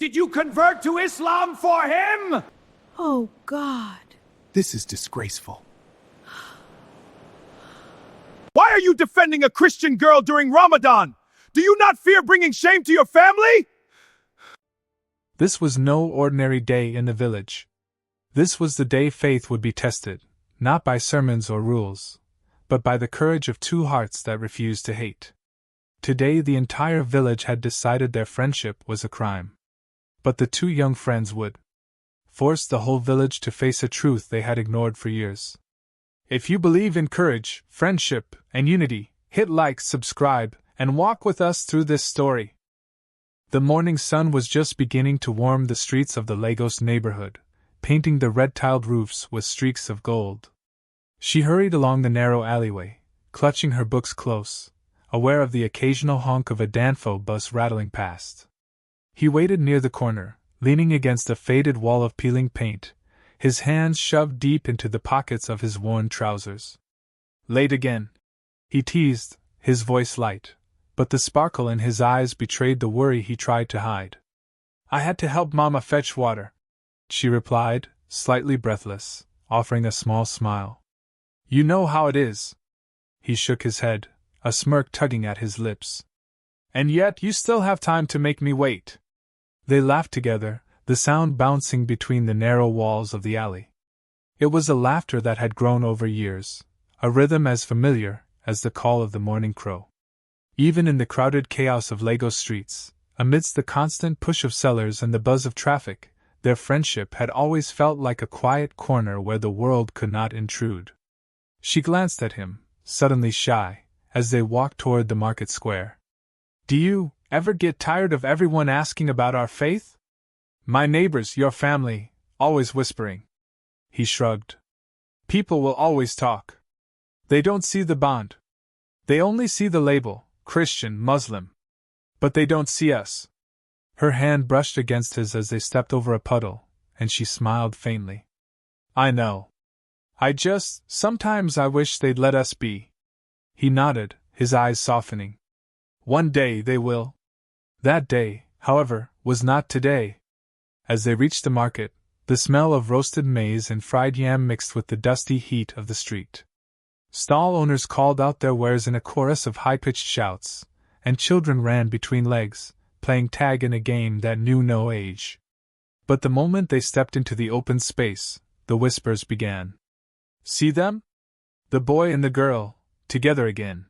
Did you convert to Islam for him? Oh, God. This is disgraceful. Why are you defending a Christian girl during Ramadan? Do you not fear bringing shame to your family? This was no ordinary day in the village. This was the day faith would be tested, not by sermons or rules, but by the courage of two hearts that refused to hate. Today the entire village had decided their friendship was a crime. But the two young friends would force the whole village to face a truth they had ignored for years. If you believe in courage, friendship, and unity, hit like, subscribe, and walk with us through this story. The morning sun was just beginning to warm the streets of the Lagos neighborhood, painting the red-tiled roofs with streaks of gold. She hurried along the narrow alleyway, clutching her books close, aware of the occasional honk of a Danfo bus rattling past. He waited near the corner, leaning against a faded wall of peeling paint, his hands shoved deep into the pockets of his worn trousers. Late again, he teased, his voice light, but the sparkle in his eyes betrayed the worry he tried to hide. I had to help Mama fetch water, she replied, slightly breathless, offering a small smile. You know how it is. He shook his head, a smirk tugging at his lips. And yet you still have time to make me wait. They laughed together, the sound bouncing between the narrow walls of the alley. It was a laughter that had grown over years, a rhythm as familiar as the call of the morning crow. Even in the crowded chaos of Lagos streets, amidst the constant push of sellers and the buzz of traffic, their friendship had always felt like a quiet corner where the world could not intrude. She glanced at him, suddenly shy, as they walked toward the market square. Do you ever get tired of everyone asking about our faith? My neighbors, your family, always whispering. He shrugged. People will always talk. They don't see the bond. They only see the label, Christian, Muslim. But they don't see us. Her hand brushed against his as they stepped over a puddle, and she smiled faintly. I know. Sometimes I wish they'd let us be. He nodded, his eyes softening. One day they will. That day, however, was not today. As they reached the market, the smell of roasted maize and fried yam mixed with the dusty heat of the street. Stall owners called out their wares in a chorus of high-pitched shouts, and children ran between legs, playing tag in a game that knew no age. But the moment they stepped into the open space, the whispers began. See them? The boy and the girl, together again.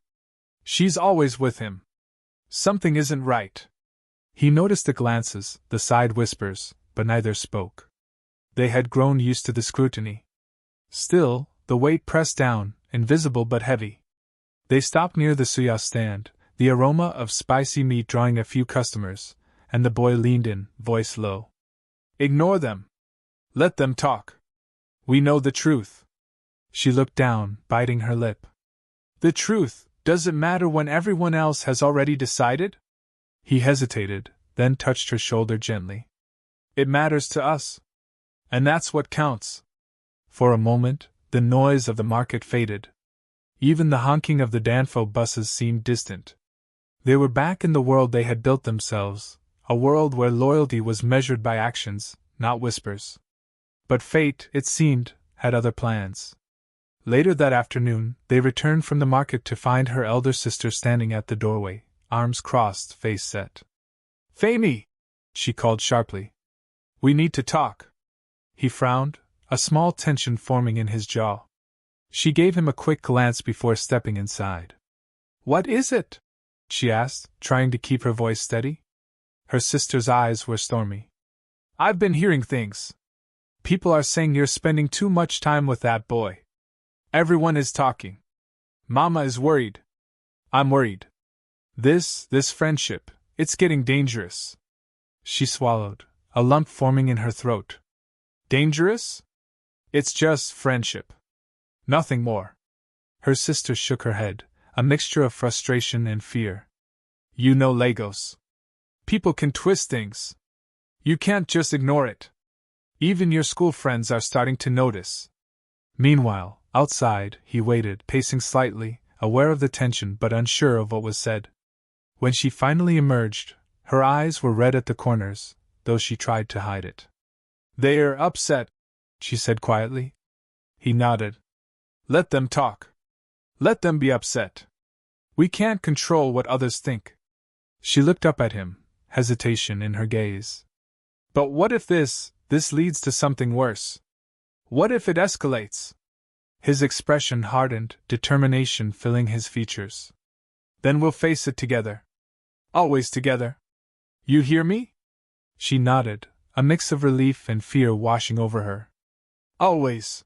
She's always with him. Something isn't right. He noticed the glances, the side whispers, but neither spoke. They had grown used to the scrutiny. Still, the weight pressed down, invisible but heavy. They stopped near the suya stand, the aroma of spicy meat drawing a few customers, and the boy leaned in, voice low. Ignore them. Let them talk. We know the truth. She looked down, biting her lip. The truth, does it matter when everyone else has already decided? He hesitated, then touched her shoulder gently. It matters to us. And that's what counts. For a moment, the noise of the market faded. Even the honking of the Danfo buses seemed distant. They were back in the world they had built themselves, a world where loyalty was measured by actions, not whispers. But fate, it seemed, had other plans. Later that afternoon, they returned from the market to find her elder sister standing at the doorway, arms crossed, face set. Femi! She called sharply. We need to talk. He frowned, a small tension forming in his jaw. She gave him a quick glance before stepping inside. What is it? She asked, trying to keep her voice steady. Her sister's eyes were stormy. I've been hearing things. People are saying you're spending too much time with that boy. Everyone is talking. Mama is worried. I'm worried. This friendship, it's getting dangerous. She swallowed, a lump forming in her throat. Dangerous? It's just friendship. Nothing more. Her sister shook her head, a mixture of frustration and fear. You know Lagos. People can twist things. You can't just ignore it. Even your school friends are starting to notice. Meanwhile, outside, he waited, pacing slightly, aware of the tension but unsure of what was said. When she finally emerged, her eyes were red at the corners, though she tried to hide it. "They're upset," she said quietly. He nodded. "Let them talk. Let them be upset. We can't control what others think." She looked up at him, hesitation in her gaze. "But what if this leads to something worse? What if it escalates?" His expression hardened, determination filling his features. "Then we'll face it together. Always together. You hear me?" She nodded, a mix of relief and fear washing over her. "Always."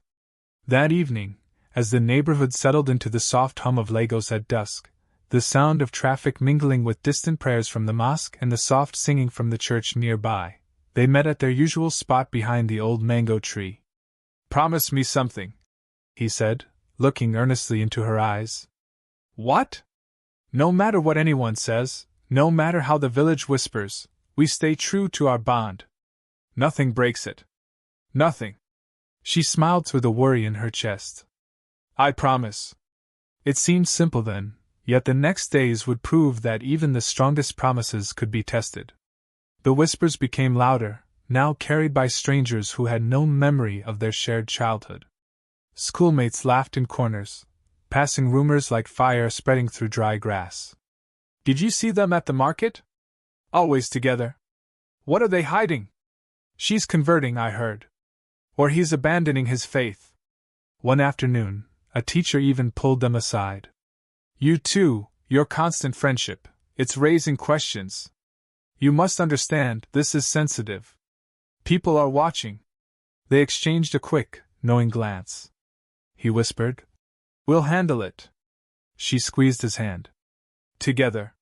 That evening, as the neighborhood settled into the soft hum of Lagos at dusk, the sound of traffic mingling with distant prayers from the mosque and the soft singing from the church nearby, they met at their usual spot behind the old mango tree. "Promise me something," he said, looking earnestly into her eyes. "What?" "No matter what anyone says, no matter how the village whispers, we stay true to our bond. Nothing breaks it. Nothing." She smiled through the worry in her chest. "I promise." It seemed simple then, yet the next days would prove that even the strongest promises could be tested. The whispers became louder, now carried by strangers who had no memory of their shared childhood. Schoolmates laughed in corners, passing rumors like fire spreading through dry grass. "Did you see them at the market? Always together. What are they hiding? She's converting, I heard. Or he's abandoning his faith." One afternoon, a teacher even pulled them aside. "You two, your constant friendship, it's raising questions. You must understand, this is sensitive. People are watching." They exchanged a quick, knowing glance. He whispered, "We'll handle it." She squeezed his hand. "Together."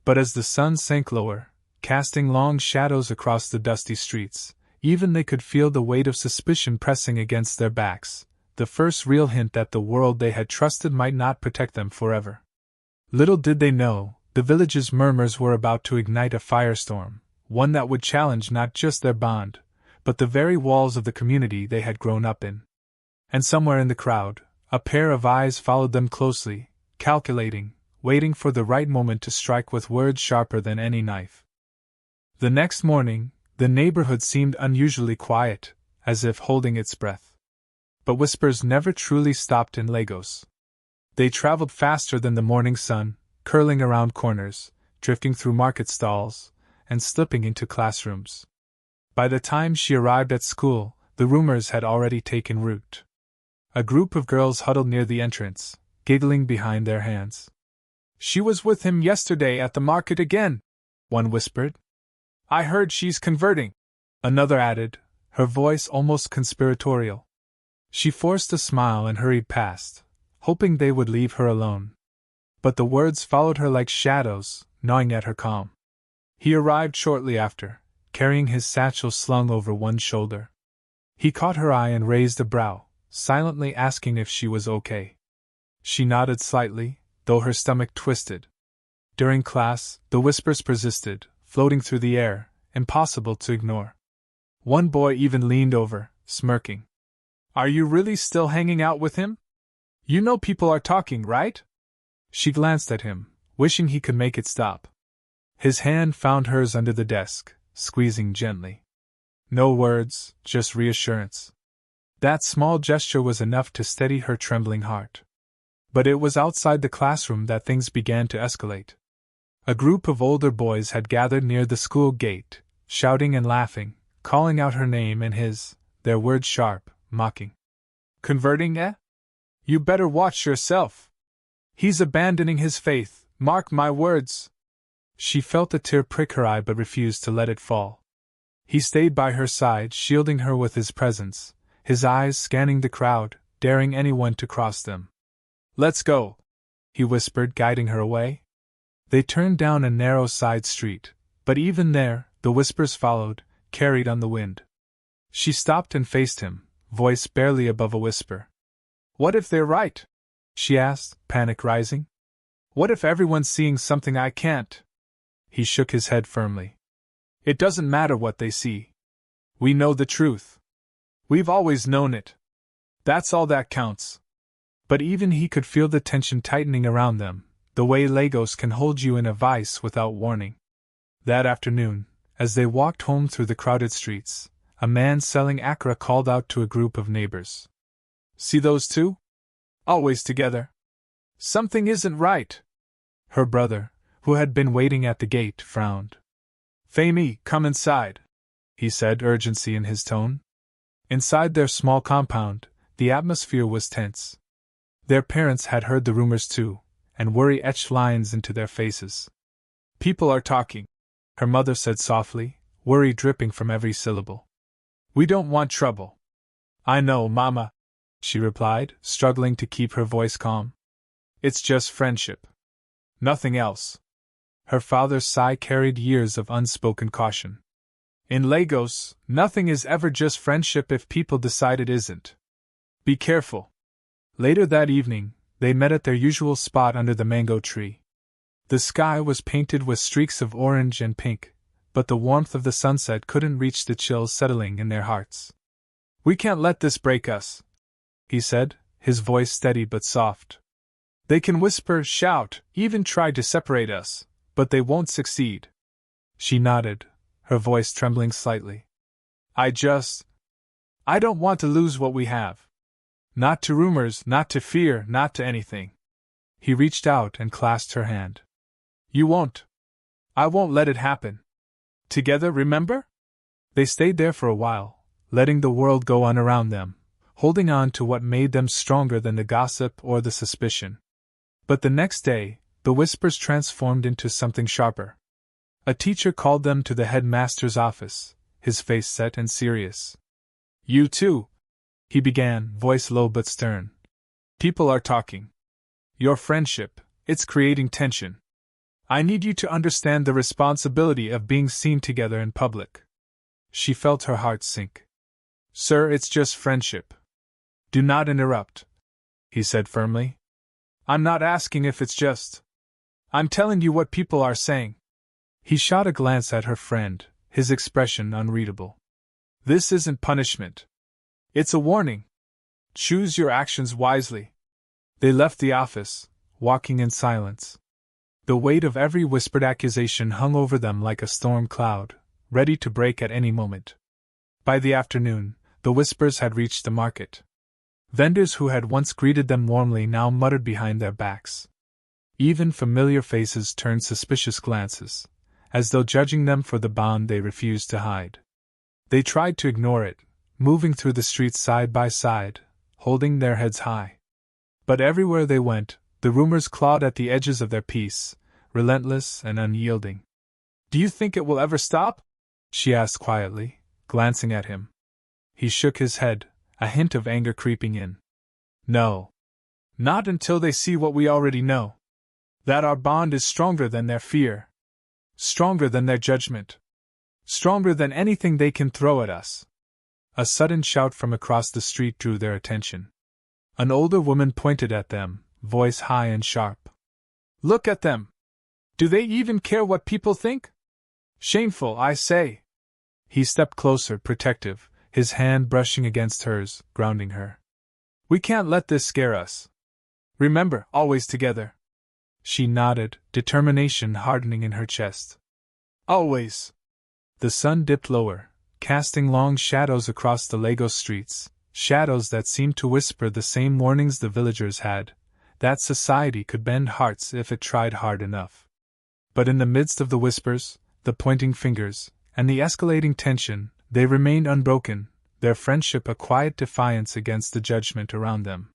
But as the sun sank lower, casting long shadows across the dusty streets, even they could feel the weight of suspicion pressing against their backs, the first real hint that the world they had trusted might not protect them forever. Little did they know, the village's murmurs were about to ignite a firestorm, one that would challenge not just their bond, but the very walls of the community they had grown up in. And somewhere in the crowd, a pair of eyes followed them closely, calculating, waiting for the right moment to strike with words sharper than any knife. The next morning, the neighborhood seemed unusually quiet, as if holding its breath. But whispers never truly stopped in Lagos. They traveled faster than the morning sun, curling around corners, drifting through market stalls, and slipping into classrooms. By the time she arrived at school, the rumors had already taken root. A group of girls huddled near the entrance, giggling behind their hands. "She was with him yesterday at the market again," one whispered. "I heard she's converting," another added, her voice almost conspiratorial. She forced a smile and hurried past, hoping they would leave her alone. But the words followed her like shadows, gnawing at her calm. He arrived shortly after, carrying his satchel slung over one shoulder. He caught her eye and raised a brow, silently asking if she was okay. She nodded slightly, though her stomach twisted. During class, the whispers persisted, floating through the air, impossible to ignore. One boy even leaned over, smirking. "Are you really still hanging out with him? You know people are talking, right?" She glanced at him, wishing he could make it stop. His hand found hers under the desk, squeezing gently. No words, just reassurance. That small gesture was enough to steady her trembling heart. But it was outside the classroom that things began to escalate. A group of older boys had gathered near the school gate, shouting and laughing, calling out her name and his, their words sharp, mocking. "Converting, eh? You better watch yourself. He's abandoning his faith, mark my words." She felt a tear prick her eye but refused to let it fall. He stayed by her side, shielding her with his presence, his eyes scanning the crowd, daring anyone to cross them. "Let's go," he whispered, guiding her away. They turned down a narrow side street, but even there, the whispers followed, carried on the wind. She stopped and faced him, voice barely above a whisper. "What if they're right?" she asked, panic rising. "What if everyone's seeing something I can't?" He shook his head firmly. "It doesn't matter what they see. We know the truth. We've always known it. That's all that counts." But even he could feel the tension tightening around them, the way Lagos can hold you in a vice without warning. That afternoon, As they walked home through the crowded streets, a man selling akra called out to a group of neighbors. See those two? Always together. Something isn't right. Her brother, who had been waiting at the gate, frowned. Femi, come inside, he said, urgency in his tone. Inside their small compound, the atmosphere was tense. Their parents had heard the rumors too, and worry etched lines into their faces. People are talking, her mother said softly, worry dripping from every syllable. We don't want trouble. I know, Mama, she replied, struggling to keep her voice calm. It's just friendship. Nothing else. Her father's sigh carried years of unspoken caution. In Lagos, nothing is ever just friendship if people decide it isn't. Be careful. Later that evening, they met at their usual spot under the mango tree. The sky was painted with streaks of orange and pink, but the warmth of the sunset couldn't reach the chills settling in their hearts. We can't let this break us, he said, his voice steady but soft. They can whisper, shout, even try to separate us, but they won't succeed. She nodded, her voice trembling slightly. I don't want to lose what we have. Not to rumors, not to fear, not to anything. He reached out and clasped her hand. You won't. I won't let it happen. Together, remember? They stayed there for a while, letting the world go on around them, holding on to what made them stronger than the gossip or the suspicion. But the next day, the whispers transformed into something sharper. A teacher called them to the headmaster's office, his face set and serious. You too, he began, voice low but stern. People are talking. Your friendship, it's creating tension. I need you to understand the responsibility of being seen together in public. She felt her heart sink. Sir, it's just friendship. Do not interrupt, he said firmly. I'm not asking if it's just. I'm telling you what people are saying. He shot a glance at her friend, his expression unreadable. This isn't punishment. It's a warning. Choose your actions wisely. They left the office, walking in silence. The weight of every whispered accusation hung over them like a storm cloud, ready to break at any moment. By the afternoon, the whispers had reached the market. Vendors who had once greeted them warmly now muttered behind their backs. Even familiar faces turned suspicious glances, as though judging them for the bond they refused to hide. They tried to ignore it, moving through the streets side by side, holding their heads high. But everywhere they went, the rumors clawed at the edges of their peace, relentless and unyielding. Do you think it will ever stop? She asked quietly, glancing at him. He shook his head, a hint of anger creeping in. No. Not until they see what we already know. That our bond is stronger than their fear. Stronger than their judgment. Stronger than anything they can throw at us. A sudden shout from across the street drew their attention. An older woman pointed at them, voice high and sharp. Look at them! Do they even care what people think? Shameful, I say! He stepped closer, protective, his hand brushing against hers, grounding her. We can't let this scare us. Remember, always together. She nodded, determination hardening in her chest. Always. The sun dipped lower, casting long shadows across the Lagos streets, shadows that seemed to whisper the same warnings the villagers had, that society could bend hearts if it tried hard enough. But in the midst of the whispers, the pointing fingers, and the escalating tension, they remained unbroken, their friendship a quiet defiance against the judgment around them.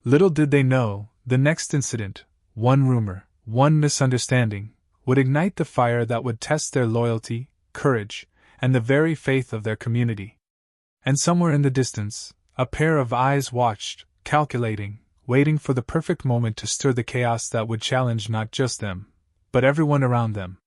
Little did they know, the next incident, one rumor, one misunderstanding, would ignite the fire that would test their loyalty, courage, and the very faith of their community. And somewhere in the distance, a pair of eyes watched, calculating, waiting for the perfect moment to stir the chaos that would challenge not just them, but everyone around them.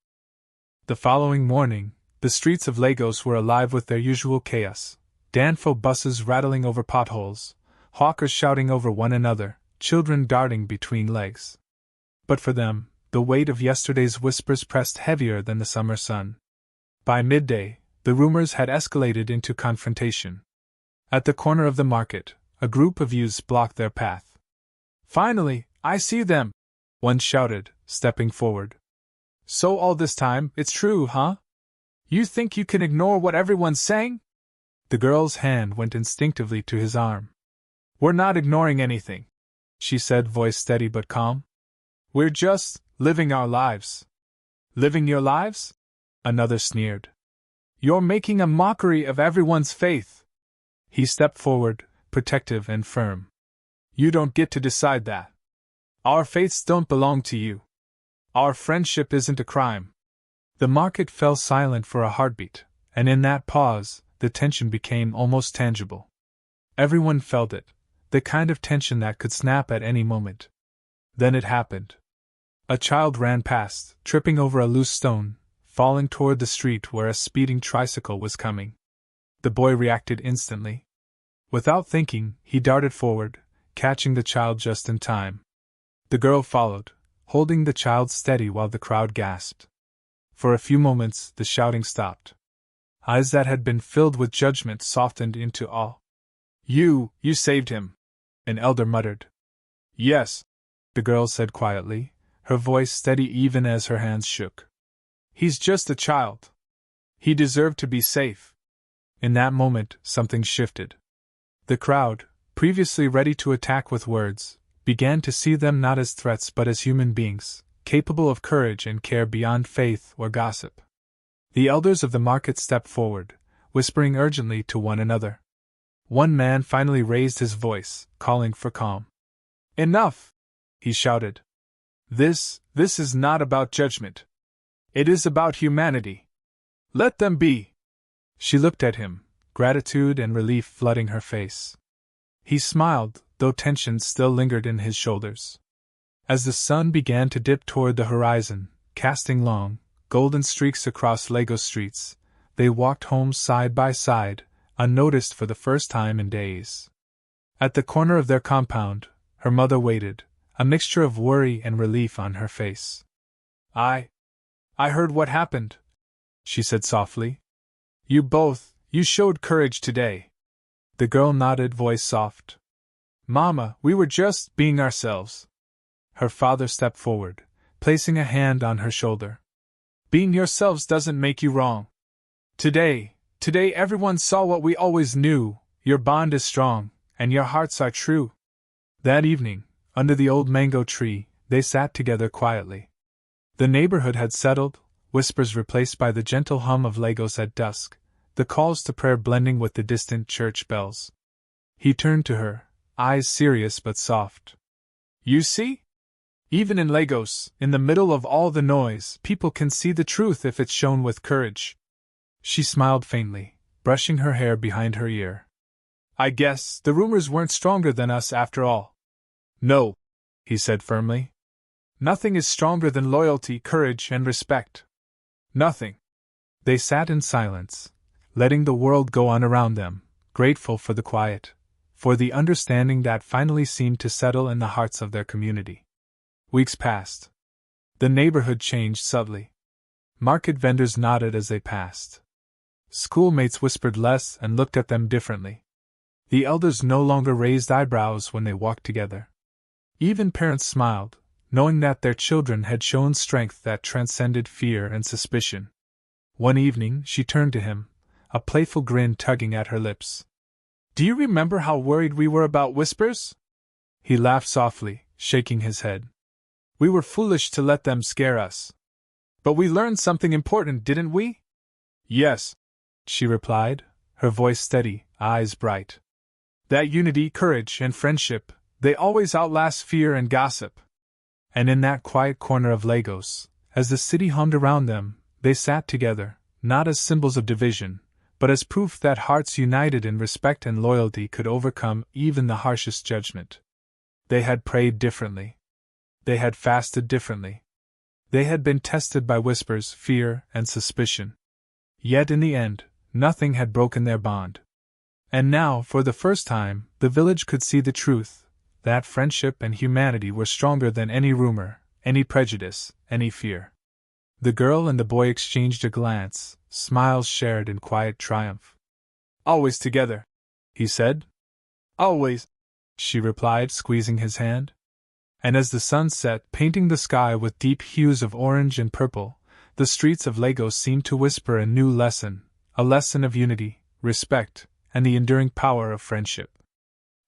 The following morning, the streets of Lagos were alive with their usual chaos. Danfo buses rattling over potholes, hawkers shouting over one another, children darting between legs. But for them, the weight of yesterday's whispers pressed heavier than the summer sun. By midday, the rumors had escalated into confrontation. At the corner of the market, a group of youths blocked their path. Finally, I see them! One shouted, stepping forward. So all this time, it's true, huh? You think you can ignore what everyone's saying? The girl's hand went instinctively to his arm. We're not ignoring anything, she said, voice steady but calm. We're just living our lives. Living your lives? Another sneered. You're making a mockery of everyone's faith. He stepped forward, protective and firm. You don't get to decide that. Our faiths don't belong to you. Our friendship isn't a crime. The market fell silent for a heartbeat, and in that pause, the tension became almost tangible. Everyone felt it, the kind of tension that could snap at any moment. Then it happened. A child ran past, tripping over a loose stone, falling toward the street where a speeding tricycle was coming. The boy reacted instantly. Without thinking, he darted forward, catching the child just in time. The girl followed, holding the child steady while the crowd gasped. For a few moments, the shouting stopped. Eyes that had been filled with judgment softened into awe. You saved him," an elder muttered. "Yes," the girl said quietly, her voice steady even as her hands shook. "He's just a child. He deserved to be safe." In that moment, something shifted. The crowd, previously ready to attack with words, began to see them not as threats but as human beings, capable of courage and care beyond faith or gossip. The elders of the market stepped forward, whispering urgently to one another. One man finally raised his voice, calling for calm. "Enough!" he shouted. This is not about judgment. It is about humanity. Let them be." She looked at him, gratitude and relief flooding her face. He smiled, though tension still lingered in his shoulders. As the sun began to dip toward the horizon, casting long, golden streaks across Lagos streets, they walked home side by side, unnoticed for the first time in days. At the corner of their compound, her mother waited, a mixture of worry and relief on her face. I heard what happened," she said softly. You showed courage today." The girl nodded, voice soft. "Mama, we were just being ourselves." Her father stepped forward, placing a hand on her shoulder. "Being yourselves doesn't make you wrong. Today everyone saw what we always knew, your bond is strong, and your hearts are true." That evening, under the old mango tree, they sat together quietly. The neighborhood had settled, whispers replaced by the gentle hum of Lagos at dusk, the calls to prayer blending with the distant church bells. He turned to her, eyes serious but soft. "You see? Even in Lagos, in the middle of all the noise, people can see the truth if it's shown with courage." She smiled faintly, brushing her hair behind her ear. "I guess the rumors weren't stronger than us after all." "No," he said firmly. "Nothing is stronger than loyalty, courage, and respect. Nothing." They sat in silence, letting the world go on around them, grateful for the quiet, for the understanding that finally seemed to settle in the hearts of their community. Weeks passed. The neighborhood changed subtly. Market vendors nodded as they passed. Schoolmates whispered less and looked at them differently. The elders no longer raised eyebrows when they walked together. Even parents smiled, knowing that their children had shown strength that transcended fear and suspicion. One evening, she turned to him, a playful grin tugging at her lips. "Do you remember how worried we were about whispers?" He laughed softly, shaking his head. "We were foolish to let them scare us. But we learned something important, didn't we?" "Yes," she replied, her voice steady, eyes bright. "That unity, courage, and friendship, they always outlast fear and gossip." And in that quiet corner of Lagos, as the city hummed around them, they sat together, not as symbols of division, but as proof that hearts united in respect and loyalty could overcome even the harshest judgment. They had prayed differently. They had fasted differently. They had been tested by whispers, fear, and suspicion. Yet in the end, nothing had broken their bond. And now, for the first time, the village could see the truth, that friendship and humanity were stronger than any rumor, any prejudice, any fear. The girl and the boy exchanged a glance, smiles shared in quiet triumph. "Always together," he said. "Always," she replied, squeezing his hand. And as the sun set, painting the sky with deep hues of orange and purple, The streets of Lagos seem to whisper a new lesson, a lesson of unity, respect, and the enduring power of friendship.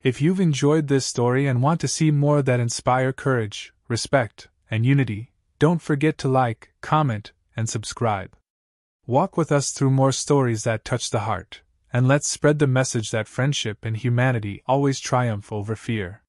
If you've enjoyed this story and want to see more that inspire courage, respect, and unity, don't forget to like, comment, and subscribe. Walk with us through more stories that touch the heart, and let's spread the message that friendship and humanity always triumph over fear.